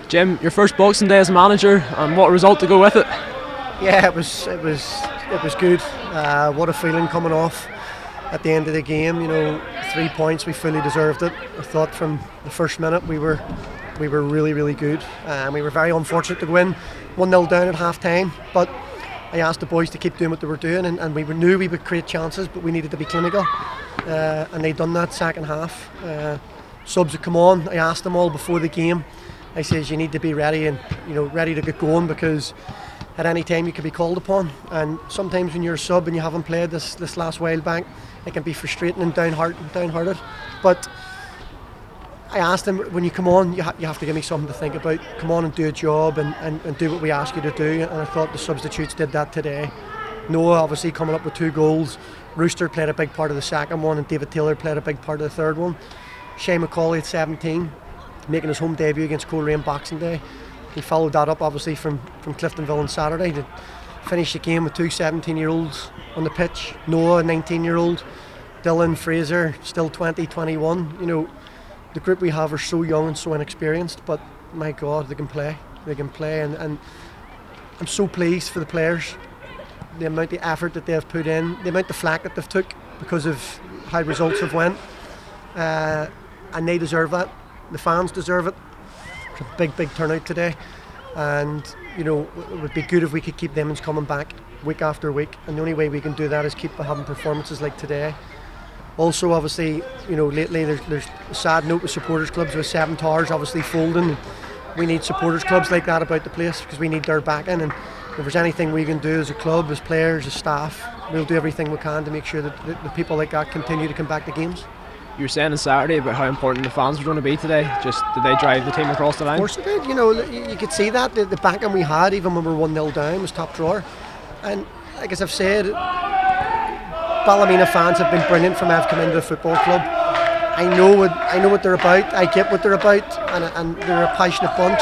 Jim, your first Boxing Day as manager, and what a result to go with it. Yeah, it was good. What a feeling coming off at the end of the game. 3 points, we fully deserved it. I thought from the first minute we were really, really good. We were very unfortunate to win 1-0 down at half time, but I asked the boys to keep doing what they were doing, and we knew we would create chances, but we needed to be clinical, and they done that second half. Subs had come on. I asked them all before the game. I says you need to be ready and ready to get going, because at any time you can be called upon, and sometimes when you're a sub and you haven't played this last while back, it can be frustrating and downhearted. But I asked them, when you come on, you have to give me something to think about. Come on and do a job and do what we ask you to do, and I thought the substitutes did that today. Noah obviously coming up with 2 goals. Rooster played a big part of the second one, and David Taylor played a big part of the third one. Shane McCauley at 17, making his home debut against Coleraine Boxing Day. He followed that up obviously from Cliftonville on Saturday to finish the game with 2 17-year-olds on the pitch. Noah, a 19-year-old, Dylan, Fraser, still 20, 21. The group we have are so young and so inexperienced, but my God, they can play. And I'm so pleased for the players, the amount of effort that they've put in, the amount of flack that they've took because of how results have went. And they deserve that. The fans deserve it. It's a big turnout today, and it would be good if we could keep them coming back week after week, and the only way we can do that is keep having performances like today. Also, obviously, lately there's a sad note with supporters clubs, with Seven Towers obviously folding. We need supporters clubs like that about the place, because we need their backing, and if there's anything we can do as a club, as players, as staff, we'll do everything we can to make sure that the people like that continue to come back to games. You were saying on Saturday about how important the fans were going to be today. Did they drive the team across the line? Of course they did. You could see that. The backing we had, even when we were 1-0 down, was top drawer. And like as I've said, Ballymena fans have been brilliant from I've come into the football club. I know what they're about. I get what they're about, and they're a passionate bunch,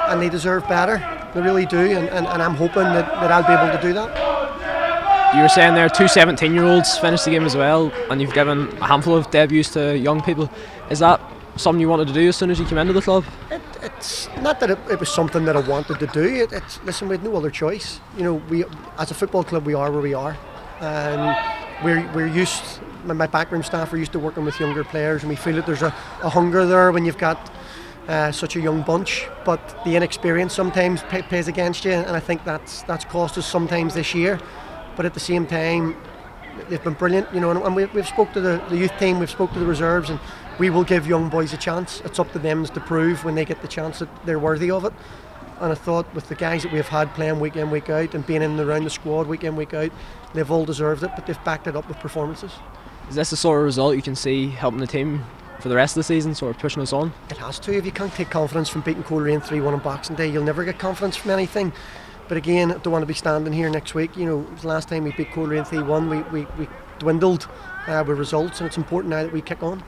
and they deserve better. They really do. And I'm hoping that I'll be able to do that. You were saying there 2 17-year-olds finished the game as well, and you've given a handful of debuts to young people. Is that something you wanted to do as soon as you came into the club? It's not that it was something that I wanted to do. Listen, we had no other choice. We as a football club, we are where we are, and we're used. My backroom staff are used to working with younger players, and we feel that there's a hunger there when you've got such a young bunch. But the inexperience sometimes plays against you, and I think that's cost us sometimes this year. But at the same time, they've been brilliant, and we've spoke to the youth team, we've spoke to the reserves, and we will give young boys a chance. It's up to them to prove when they get the chance that they're worthy of it. And I thought with the guys that we've had playing week in, week out, and being in and around the squad week in, week out, they've all deserved it, but they've backed it up with performances. Is this the sort of result you can see helping the team for the rest of the season, sort of pushing us on? It has to. If you can't take confidence from beating Coleraine 3-1 on Boxing Day, you'll never get confidence from anything. But again, I don't want to be standing here next week. It was the last time we beat Coleraine 3-1, we dwindled with results, and it's important now that we kick on.